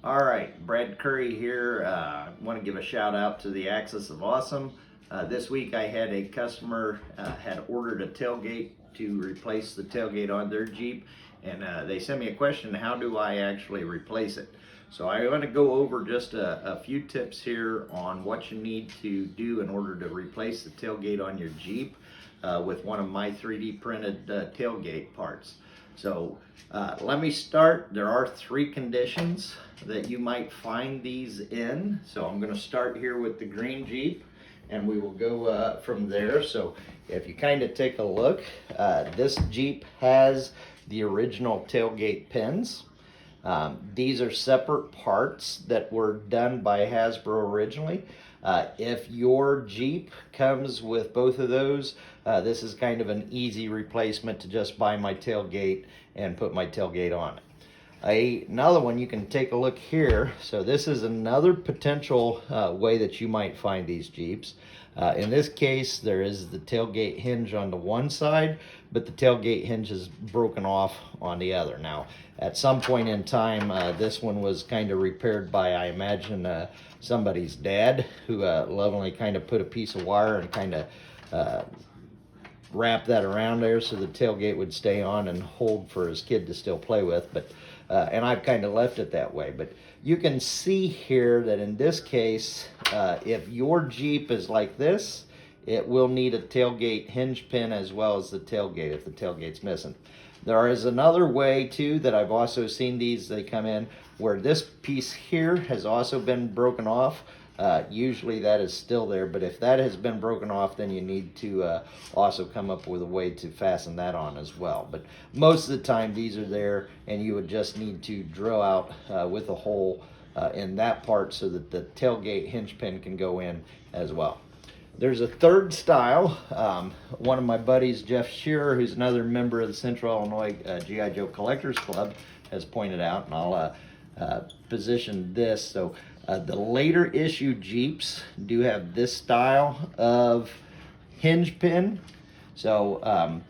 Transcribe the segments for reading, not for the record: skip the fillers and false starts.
All right, Brad Curry here. I want to give a shout out to the Axis of Awesome. This week I had a customer had ordered a tailgate to replace the tailgate on their Jeep, and they sent me a question, how do I actually replace it? So I want to go over just a few tips here on what you need to do in order to replace the tailgate on your Jeep with one of my 3D printed tailgate parts. So let me start. There are 3 conditions that you might find these in. So I'm going to start here with the green Jeep, and we will go from there. So if you kind of take a look, this Jeep has the original tailgate pins. These are separate parts that were done by Hasbro originally. If your Jeep comes with both of those, this is kind of an easy replacement to just buy my tailgate and put my tailgate on it. Another one, you can take a look here. So this is another potential way that you might find these Jeeps. In this case, there is the tailgate hinge on the one side, but the tailgate hinge is broken off on the other. Now, at some point in time, this one was kind of repaired by, I imagine, somebody's dad, who lovingly kind of put a piece of wire and kind of wrap that around there so the tailgate would stay on and hold for his kid to still play with. But and I've kind of left it that way. But you can see here that in this case, if your Jeep is like this, it will need a tailgate hinge pin as well as the tailgate if the tailgate's missing. There is another way too that I've also seen these, they come in where this piece here has also been broken off. Usually that is still there, but if that has been broken off, then you need to also come up with a way to fasten that on as well. But most of the time these are there, and you would just need to drill out with a hole in that part so that the tailgate hinge pin can go in as well. There's a third style. One of my buddies, Jeff Shearer, who's another member of the Central Illinois GI Joe Collectors Club, has pointed out, and I'll position this. So the later issue Jeeps do have this style of hinge pin, so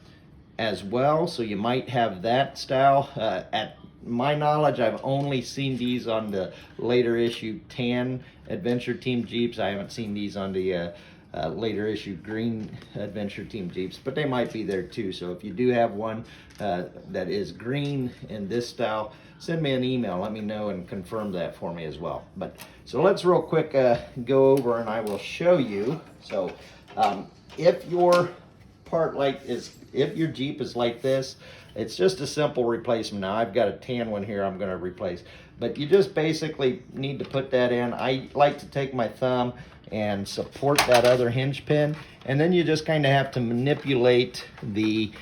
as well. So you might have that style. At my knowledge, I've only seen these on the later issue tan Adventure Team Jeeps. I haven't seen these on the later issue green Adventure Team Jeeps, but they might be there too. So if you do have one that is green in this style, send me an email, let me know and confirm that for me as well. But so let's real quick go over and I will show you. So if your part if your Jeep is like this, it's just a simple replacement. Now I've got a tan one here I'm going to replace, but you just basically need to put that in. I like to take my thumb and support that other hinge pin, and then you just kind of have to manipulate the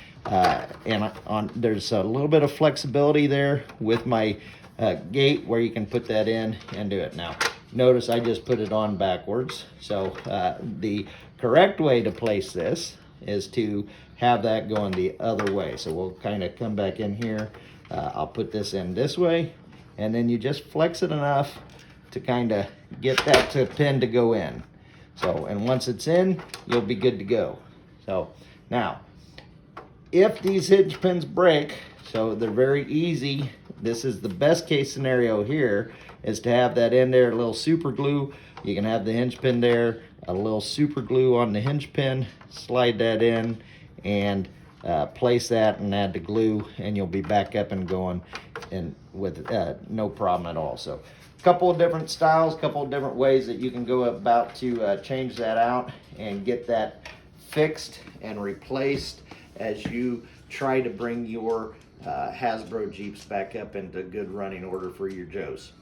there's a little bit of flexibility there with my gate where you can put that in and do it. Now notice I just put it on backwards. So the correct way to place this is to have that going the other way. So we'll kind of come back in here. I'll put this in this way, and then you just flex it enough to kind of get that pin to go in. So, and once it's in, you'll be good to go. So now, if these hinge pins break, so they're very easy, this is the best case scenario here, is to have that in there, a little super glue. You can have the hinge pin there, a little super glue on the hinge pin, slide that in, and place that and add the glue, and you'll be back up and going and with no problem at all. So a couple of different styles, couple of different ways that you can go about to change that out and get that fixed and replaced as you try to bring your Hasbro Jeeps back up into good running order for your Joes.